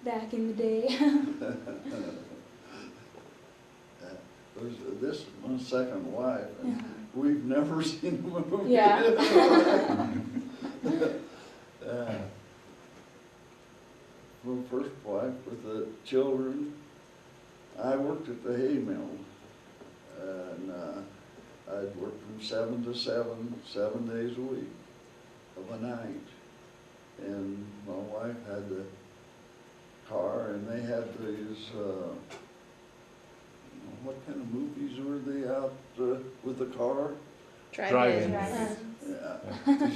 back in the day. This is my second wife, and we've never seen a movie. Yeah. My first wife with the children, I worked at the hay mill, and I'd work from 7 to 7, 7 days a week of a night. And my wife had the car, and they had these, what kind of movies were they out with the car? Drive-in. Yeah.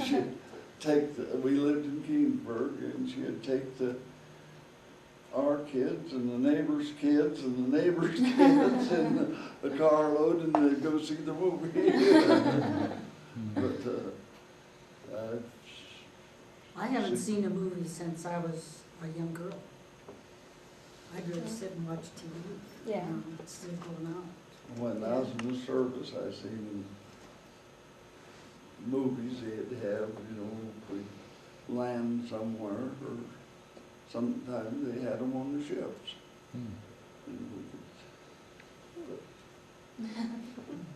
She'd take we lived in Keensburg, and she'd take our kids and the neighbors' kids and the neighbors' kids in the carload, and they'd go see the movie. But I haven't seen a movie since I was a young girl. I'd rather sit and watch TV. Yeah. It's still going out. when I was in the service, I seen movies they'd have, if we land somewhere, or sometimes they had them on the ships. And we could,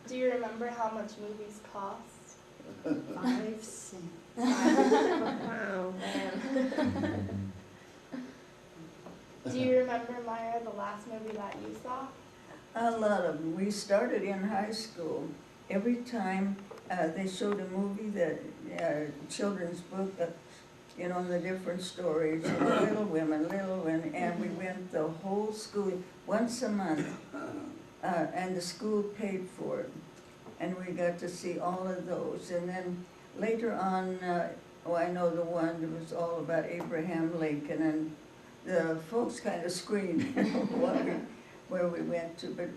Do you remember how much movies cost? 5 cents. Wow, man. Do you remember, Myra, the last movie that you saw? A lot of them. We started in high school. Every time they showed a movie that, children's book, the different stories, Little Women, and we went the whole school, once a month, and the school paid for it. And we got to see all of those. And then later on, I know the one that was all about Abraham Lincoln, and the folks kind of screamed where we went to, but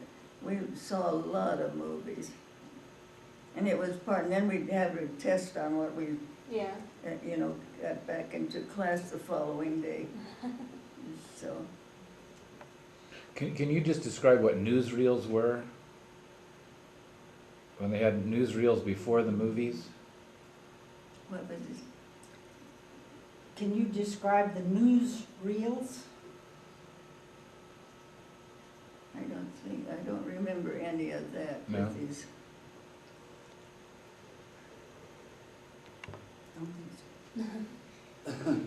we saw a lot of movies. And it was and then we'd have a test on what we, Yeah. got back into class the following day. So, Can you just describe what newsreels were? When they had newsreels before the movies? what was it? Can you describe the newsreels? I don't remember any of that No. with these. Don't think so.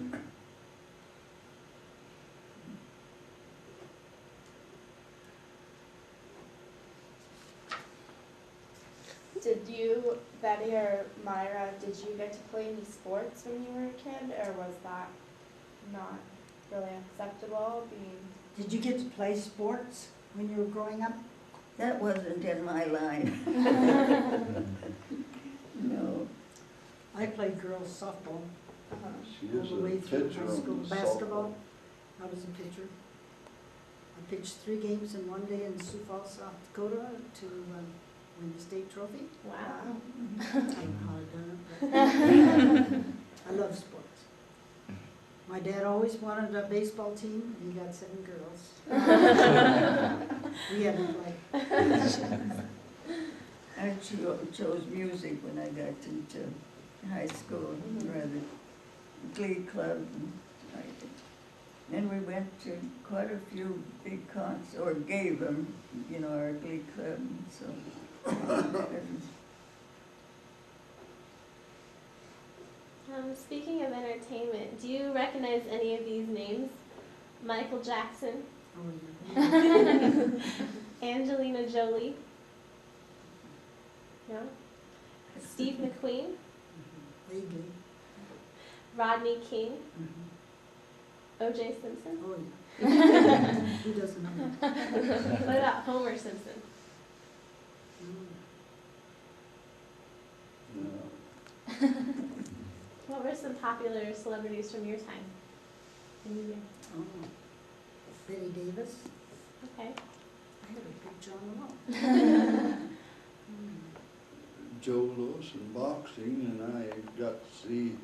Did you, Betty or Myra, did you get to play any sports when you were a kid, or was that not really acceptable, being? Did you get to play sports when you were growing up? That wasn't in my line. No. I played girls softball she all is the a way through pitcher high school. on the Basketball, I was a pitcher. I pitched 3 games in one day in Sioux Falls, South Dakota to win the state trophy. Wow. I don't know how to do it, but I love sports. My dad always wanted a baseball team, and he got 7 girls. We had to play. I chose music when I got into high school, rather glee club. And then we went to quite a few big concerts, or gave them, our glee club, and so. Speaking of entertainment, do you recognize any of these names? Michael Jackson, Oh, yeah. Angelina Jolie, no? Steve McQueen, Vaguely. Rodney King, Mhm. O.J. Simpson. Oh, yeah. Who doesn't know that? What about Homer Simpson? Mm. Yeah. What were some popular celebrities from your time? in the year? Oh, Betty Davis. Okay. I had a picture on the wall. Joe Lewis in boxing, and I got to see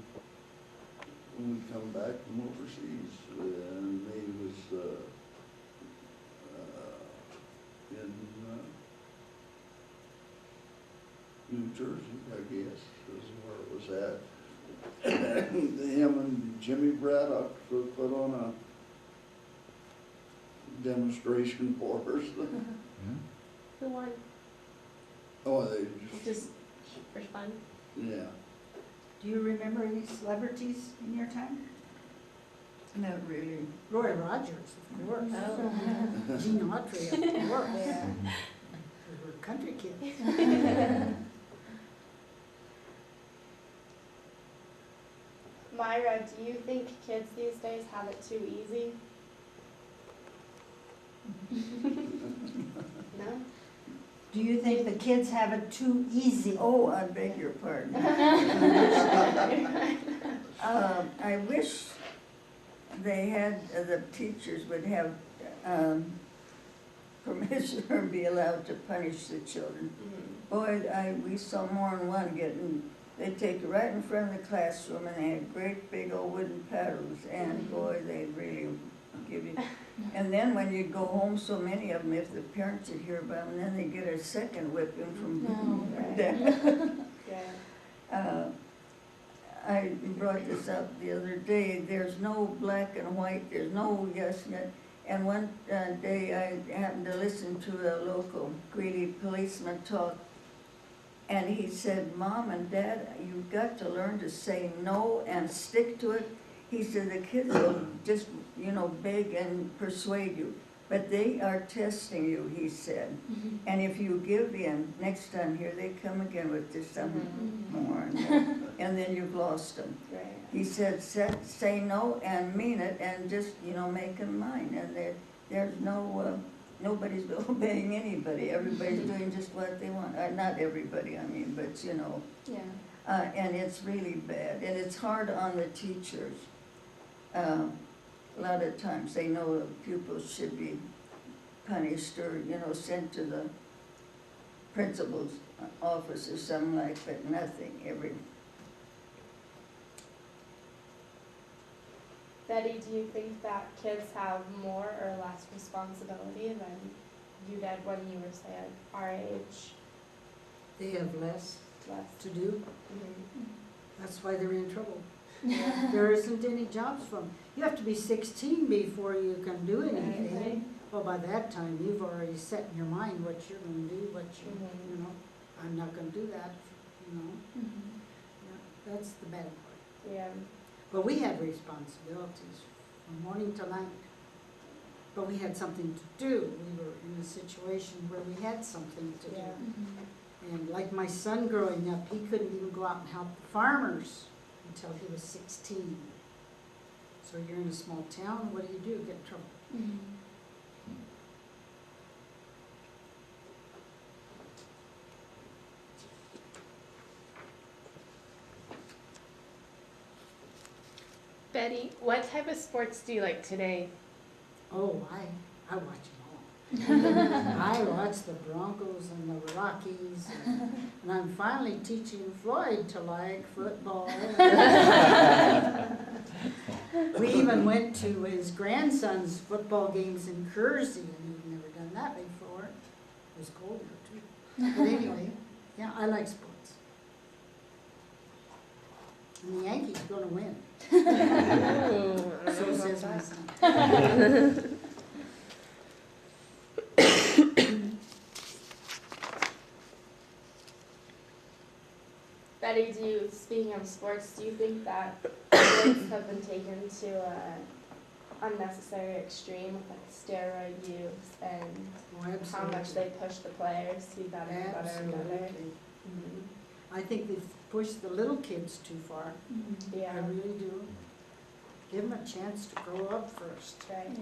when we come back from overseas, and he was in New Jersey, I guess, is where it was at. Him and Jimmy Braddock put on demonstration for us. Hmm? Who won? Oh, they just, Just for fun. yeah. Do you remember any celebrities in your time? Not really. Roy Rogers, of course. Oh. Gene Autry, of course. Yeah. We were country kids. Myra, do you think kids these days have it too easy? No? Do you think the kids have it too easy? Oh, I beg your pardon. I wish they had, the teachers would have permission or be allowed to punish the children. Boy, we saw more than one getting, they take it right in front of the classroom and they had great big old wooden paddles and boy, they'd really give you. And then when you go home, so many of them, if the parents would hear about them, then they get a second whipping from dad. Yeah. I brought this up the other day, there's no black and white, there's no yes, no. And one day I happened to listen to a local Greeley policeman talk, and he said, Mom and Dad, you've got to learn to say no and stick to it. He said the kids will just, beg and persuade you, but they are testing you, he said. And if you give in, next time here they come again with just something more and more, and then you've lost them. Right. He said, say no and mean it, and just, make them mind. And there's no, nobody's obeying anybody. Everybody's doing just what they want. Not everybody, but Yeah. and it's really bad. And it's hard on the teachers. A lot of times they know the pupils should be punished or, sent to the principal's office or something like, but nothing. Betty, do you think that kids have more or less responsibility than you did when you were, say, our age? They have less Less. to do. Mhm. That's why they're in trouble. There isn't any jobs for them. You have to be 16 before you can do anything. Right. Well, by that time, you've already set in your mind what you're going to do, Mhm. I'm not going to do that, Yeah, that's the bad part. Yeah. But we had responsibilities from morning to night. But we had something to do. We were in a situation where we had something to do. Yeah. And like my son growing up, he couldn't even go out and help the farmers until he was 16. So you're in a small town, what do? Get in trouble. Betty, what type of sports do you like today? Oh, I watch them all. I watch the Broncos and the Rockies, and I'm finally teaching Floyd to like football. We even went to his grandson's football games in Kersey, and we've never done that before. It was cold there too. But anyway, yeah, I like sports. And the Yankees are gonna win. So says my son. Betty, speaking of sports, do you think that sports have been taken to an unnecessary extreme with like steroid use and Oh, how much they push the players to be better and better and better? Absolutely. I think they've pushed the little kids too far. I Yeah, really do. Give them a chance to grow up first. right.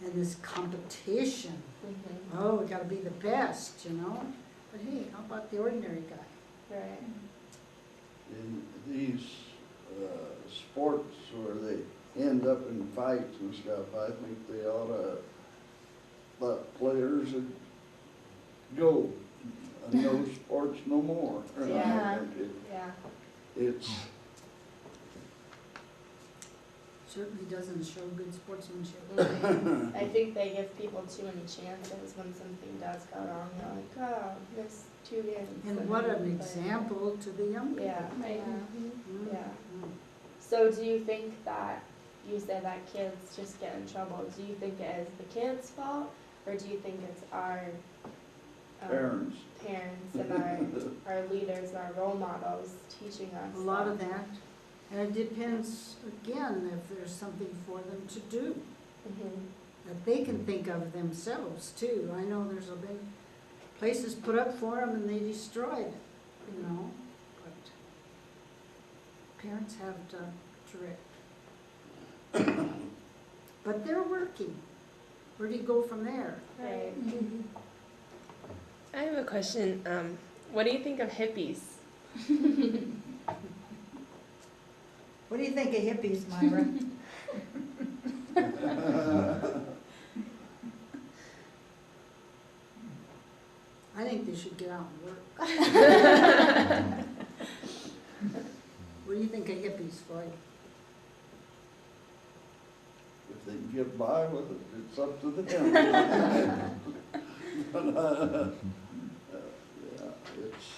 And this competition, Mhm. oh, we gotta be the best, But hey, how about the ordinary guy? Right. In these sports where they end up in fights and stuff, I think they ought to let players go. No sports no more. Yeah. Yeah. It's, Certainly doesn't show good sportsmanship. I think they give people too many chances when something does go wrong. They're like, oh, missed 2 games. And what an then- example to the young people. Yeah, Right. yeah, Mm, yeah. mm. So do you think that you said that kids just get in trouble, do you think it is the kids' fault, or do you think it's our Parents. parents and our leaders, and our role models teaching us? A lot of that, and it depends, again, if there's something for them to do, Mhm. that they can think of themselves too. I know there's been places put up for them and they destroyed it, you know, but parents have to direct. But they're working. Where do you go from there? Right. I have a question. What do you think of hippies? What do you think of hippies, Myra? I think they should get out and work. What do you think of hippies, Floyd? If they can get by with it, it's up to them. But, yeah, it's,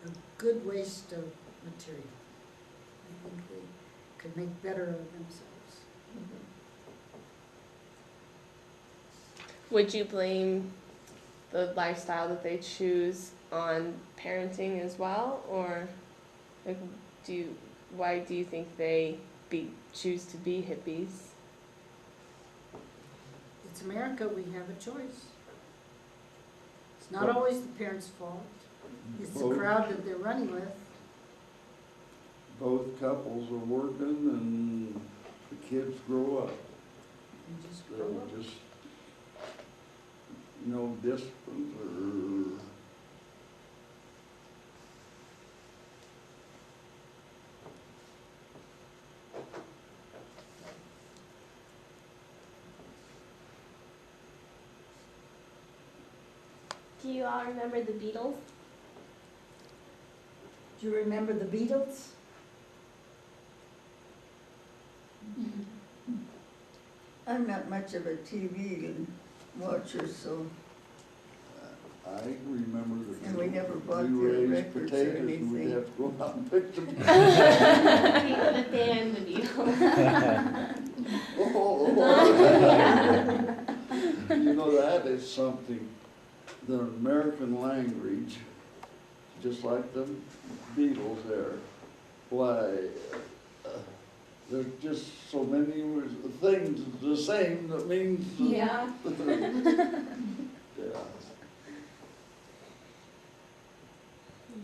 A good waste of material. I think they could make better of themselves. Would you blame the lifestyle that they choose on parenting as well, or like, why do you think they choose to be hippies? It's America, we have a choice. It's not Well- always the parents' fault. It's the Both. crowd that they're running with. both couples are working and the kids grow up. And just grow They're up. just, no discipline or, Do you all remember the Beatles? Do you remember the Beatles? I'm not much of a TV watcher, so I remember the. And we never bought we their raised records or potatoes and we'd anything. have to go out and pick them. The band, the Beatles. You know, that is something, the American language, just like the Beatles there, why, there's just so many things the same that means. Yeah. Yeah.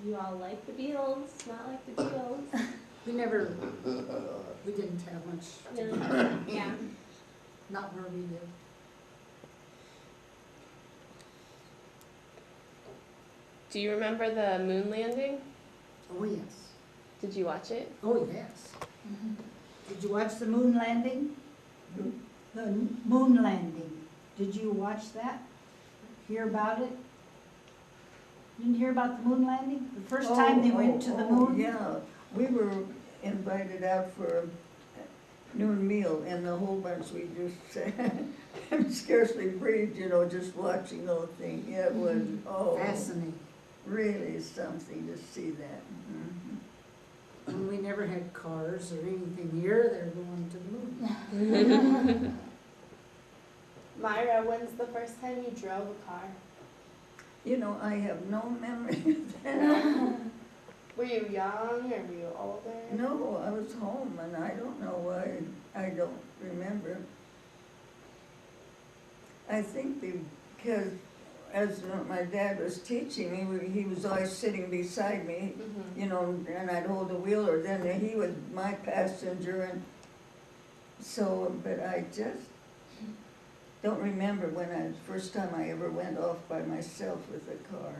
You all like the Beatles, not like the Beatles? We didn't have much, Really? Yeah. not where we live. Do you remember the moon landing? Oh, yes. Did you watch it? Oh, yes. Did you watch the moon landing? The moon landing. Did you watch that? Hear about it? Didn't hear about the moon landing? The first time they went to the moon? Yeah, we were invited out for a noon meal, and the whole bunch, we just scarcely breathed, you know, just watching the whole thing. Yeah, it was, Fascinating. really something to see that. Mhm. And we never had cars or anything here, they're going to the moon. Myra, when's the first time you drove a car? You know, I have no memory of that. Were you young or were you older? No, I was home, and I don't know why I don't remember. I think because as my dad was teaching me, he was always sitting beside me, Mhm. you know, and I'd hold the wheel, or then he was my passenger, and so, but I just don't remember first time I ever went off by myself with a car.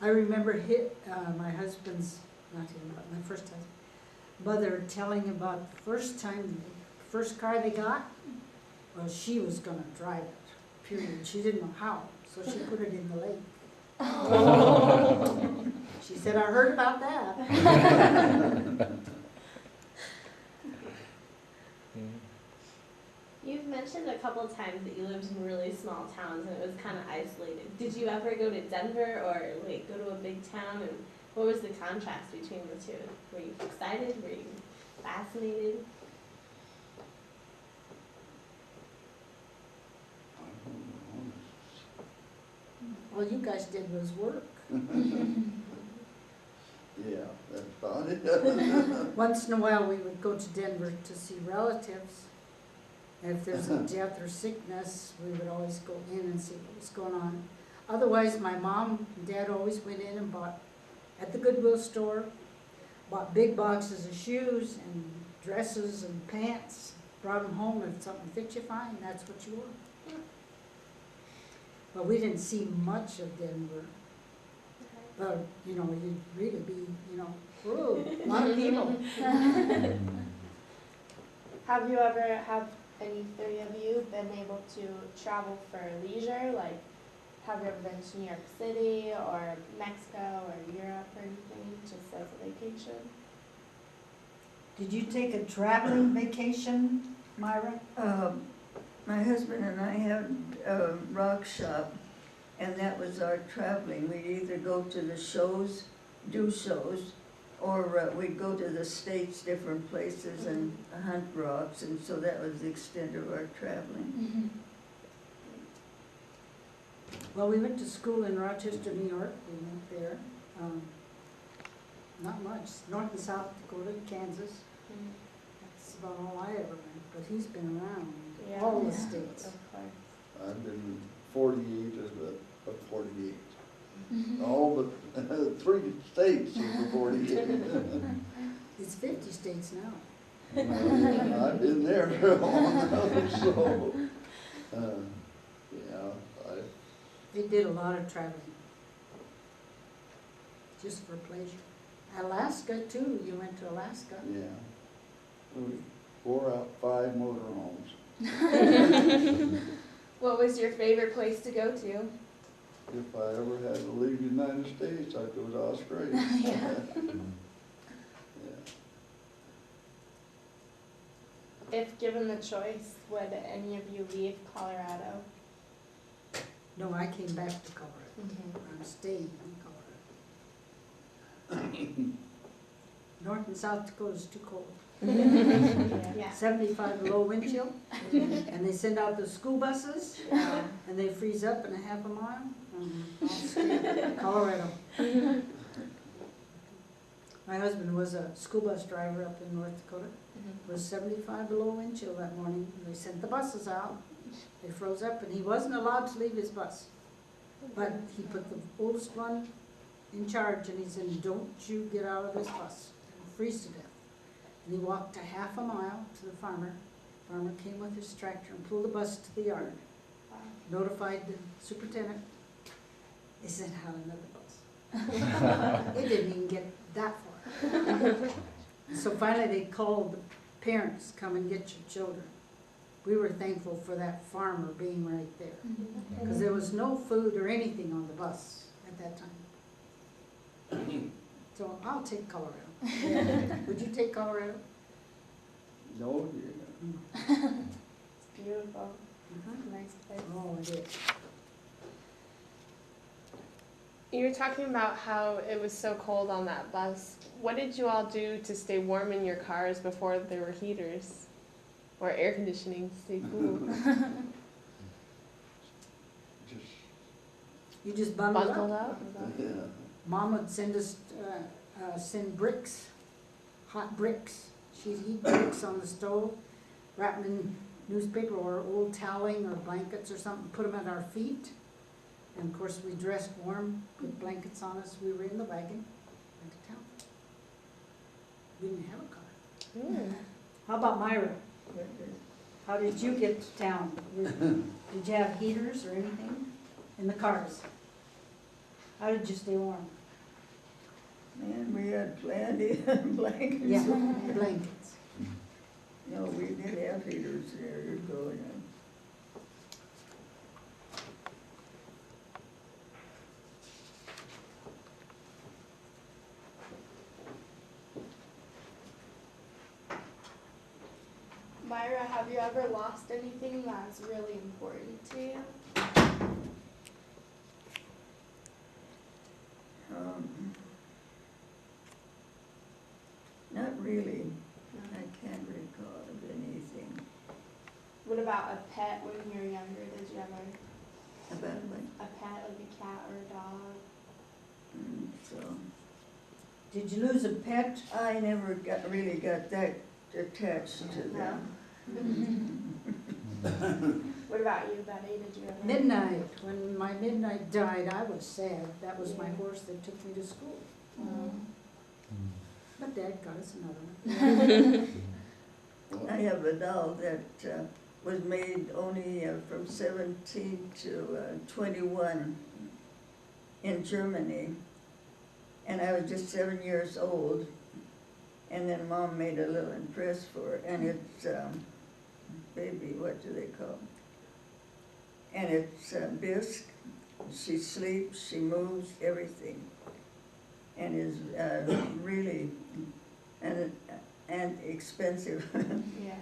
I remember my husband's, not him, but my first husband, mother telling about the first time, the first car they got, well, she was gonna drive it, period. She didn't know how, so she put it in the lake. She said, I heard about that. You've mentioned a couple of times that you lived in really small towns and it was kind of isolated. Did you ever go to Denver or like go to a big town and What was the contrast between the two? Were you excited? Were you fascinated? All you guys did was work. Yeah, that's about it. Once in a while, we would go to Denver to see relatives. And if there's a death or sickness, we would always go in and see what was going on. Otherwise, my mom and dad always went in and bought, at the Goodwill store, bought big boxes of shoes and dresses and pants, brought them home. If something fit you fine, that's what you wore. But we didn't see much of Denver. But, you know, you'd really be, you know, whoa, a lot of people. Have any three of you been able to travel for leisure? Like, have you ever been to New York City or Mexico or Europe or anything, just as a vacation? Did you take a traveling vacation, Myra? My husband and I had a rock shop, and that was our traveling. We'd either go to the shows, do shows, or we'd go to the States, different places, and hunt rocks, and so that was the extent of our traveling. Well, we went to school in Rochester, New York. We went there. Not much. North and South Dakota, Kansas. That's about all I ever went. But he's been around Yeah. all the Yeah. states. Of course. I've been 48 of 48. All but 3 states of the 48. It's 50 states now. I've been there long, so, yeah, They did a lot of traveling. Just for pleasure. Alaska too. You went to Alaska. yeah. We wore out 5 motorhomes. What was your favorite place to go to? If I ever had to leave the United States, I'd go to Australia. Yeah. If given the choice, would any of you leave Colorado? No, I came back to Colorado. I'm staying in Colorado. North and South Dakota is too cold. Yeah. 75 below wind chill. And they send out the school buses, and they freeze up in a half a mile. I'll stay in Colorado. My husband was a school bus driver up in North Dakota. It was 75 below wind chill that morning. They sent the buses out. They froze up, and he wasn't allowed to leave his bus. But he put the oldest one in charge, and he said, "Don't you get out of this bus. It'll freeze to death." And he walked a half a mile to the farmer. Farmer came with his tractor and pulled the bus to the yard. Notified the superintendent. They sent out another bus. It didn't even get that far. So finally they called the parents, "Come and get your children." We were thankful for that farmer being right there, because there was no food or anything on the bus at that time. So I'll take Colorado. Would you take Colorado? No, yeah. It's beautiful. Nice place. Oh, it is. You were talking about how it was so cold on that bus. What did you all do to stay warm in your cars before there were heaters or air conditioning to stay cool? Just, You just bundled Bundled up. up? yeah. Mom would send us, send bricks, hot bricks. She'd heat bricks on the stove, wrap them in newspaper or old toweling or blankets or something, put them at our feet. And of course, we dressed warm, put blankets on us. We were in the wagon, went to town. We didn't have a car. How about Myra? How did you get to town? Did you have heaters or anything in the cars? How did you stay warm? Man, we had plenty of blankets. Yeah, blankets. No, we did have heaters there, you go, yeah. Myra, have you ever lost anything that's really important to you? about a pet when you were younger? Did you ever, About like, a pet, like a cat or a dog? so, Did you lose a pet? I never really got that attached to them. What about you, Betty? Did you ever? Midnight, when my Midnight died, I was sad. That was my horse that took me to school. But Dad got us another one. I have a dog that was made only from 17 to 21 in Germany. And I was just 7 years old. And then Mom made a little impress for it. And it's, baby, what do they call it? And it's Bisque. She sleeps, she moves, everything. And is really, and expensive. Yeah.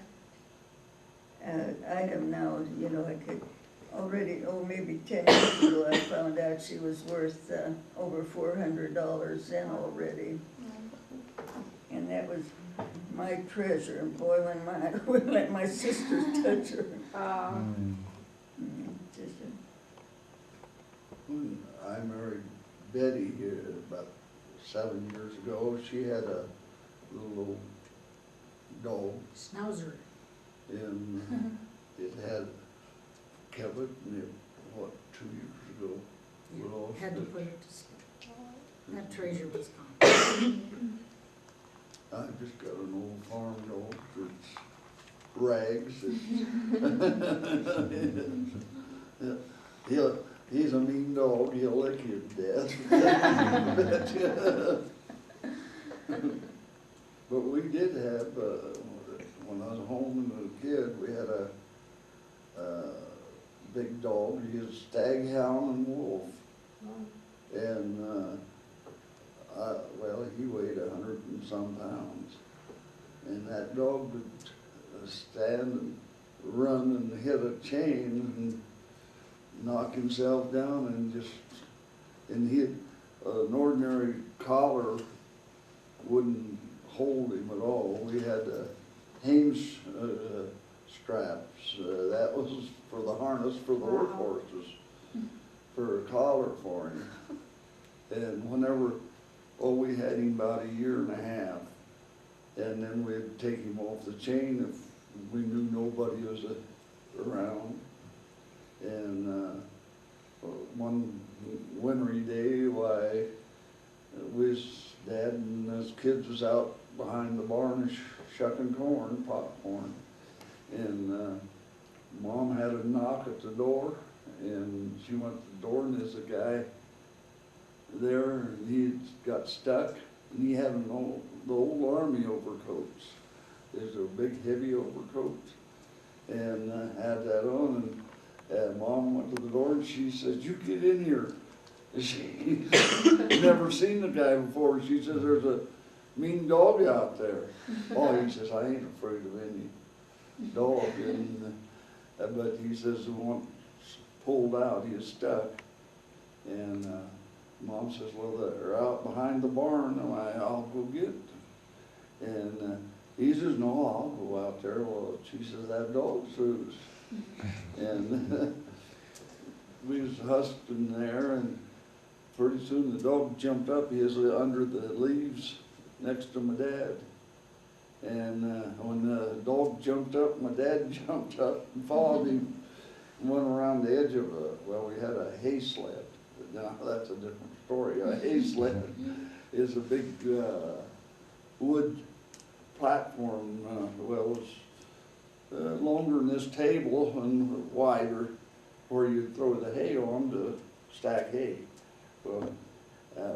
I have now, you know, I could already, maybe 10 years ago, I found out she was worth over $400 then already. And that was my treasure. And boy, when I would let my sisters touch her. Just When I married Betty here about 7 years ago, she had a little dog, Schnauzer. and it had Kevin, and it, 2 years ago? Yeah, Well, had to but- put it to sleep. That treasure was gone. I just got an old farm dog that's Rags. He's a mean dog, he'll lick you to death. But we did have, when I was home and a kid, we had a big dog. He was staghound and wolf. And, well, he weighed 100 and some pounds. And that dog would stand and run and hit a chain and knock himself down and just, and an ordinary collar wouldn't hold him at all. We had Hames straps. That was for the harness for the work horses, for a collar for him. And whenever, we had him about a year and a half. And then we'd take him off the chain if we knew nobody was around. And one wintry day, his dad and his kids was out behind the barn shucking corn, popcorn. And Mom had a knock at the door, and she went to the door, and there's a guy there, and he got stuck, and he had the old army overcoats. There's a big heavy overcoat, and had that on, and Mom went to the door, and she said, "You get in here." And she's never seen the guy before. She says, "There's a mean dog out there." Oh, he says, "I ain't afraid of any dog." And, but he says, once pulled out, he is stuck. And Mom says, "Well, they're out behind the barn, and I'll go get them." And he says, "No, I'll go out there." Well, she says, "That dog's loose." And we was husking there, and pretty soon the dog jumped up. He was under the leaves next to my dad. And when the dog jumped up, my dad jumped up and followed him and went around the edge of we had a hay sled. Now, that's a different story. A hay sled is a big wood platform. It was longer than this table and wider, where you'd throw the hay on to stack hay. Well,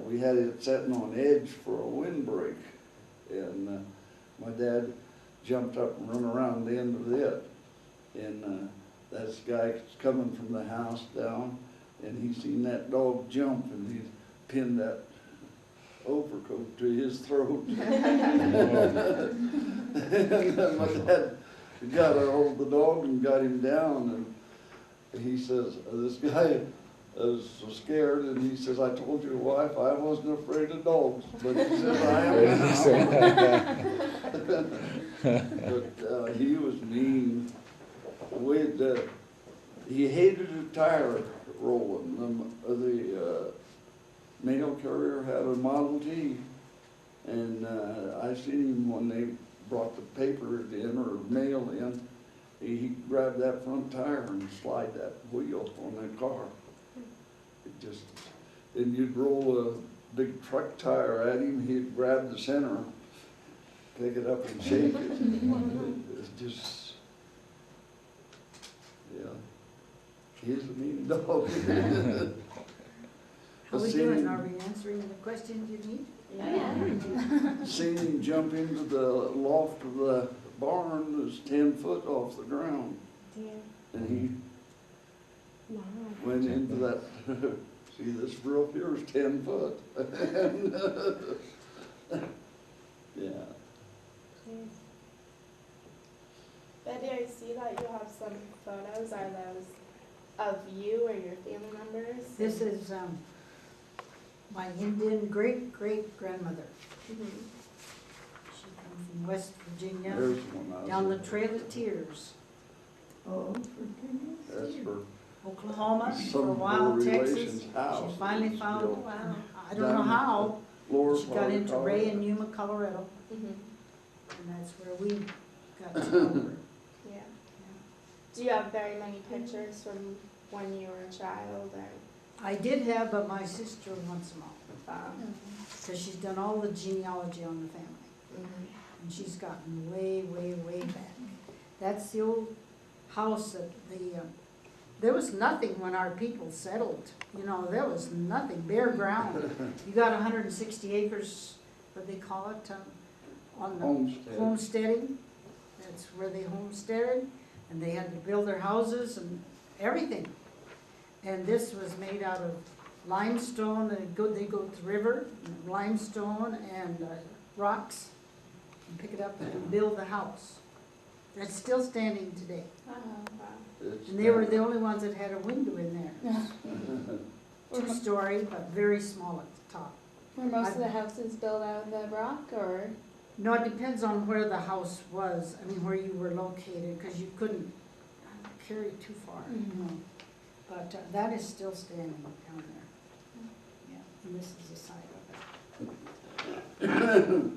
we had it sitting on edge for a windbreak, and my dad jumped up and run around the end of it. And this guy coming from the house down, and he seen that dog jump, and he pinned that overcoat to his throat. And my dad got a hold of the dog and got him down, and he says, this guy was so scared, and he says, "I told your wife I wasn't afraid of dogs, but he says I am now." But he was mean. he hated a tire rolling. The mail carrier had a Model T, and I seen him when they brought the paper in or mail in. He grabbed that front tire and slide that wheel on that car. It just, and you'd roll a big truck tire at him, he'd grab the center, pick it up and shake it. It's just, yeah. He's a mean dog. How we doing? Are we answering the questions you need? Oh, yeah. Seen him jump into the loft of the barn that's 10 foot off the ground. Dear. And he Wow. went into that, see this roof here is 10 foot. And, yeah. Betty, I see that you have some photos. Are those of you or your family members? This is my Indian great-great-grandmother. Mhm. She came from West Virginia, There's one I was down the in. Trail of Tears, Oh, for goodness That's sake. for Oklahoma, some for a of while, her Texas. relations' house. She finally found, Wow. I don't know how, Lower she got part of into Ray Colorado. and Yuma, Colorado, Mhm. and that's where we got to know her. Yeah. Do you have very many pictures from when you were a child or? I did have, but my sister wants them all, Um, because she's done all the genealogy on the family. mhm. And she's gotten way, way, way back. That's the old house that there was nothing when our people settled. You know, there was nothing, bare ground. You got 160 acres, what they call it, on the Homestead. homesteading. That's where they homesteaded, and they had to build their houses and everything. And this was made out of limestone, and they go to the river, limestone and rocks, and pick it up and build the house. That's still standing today. Oh, wow. It's And they were the only ones that had a window in there. Two-story, but very small at the top. Were most of the houses built out of the rock or? No, it depends on where the house was, I mean, where you were located, because you couldn't carry it too far, you know. But that is still standing down there. Yeah, and this is the side of it.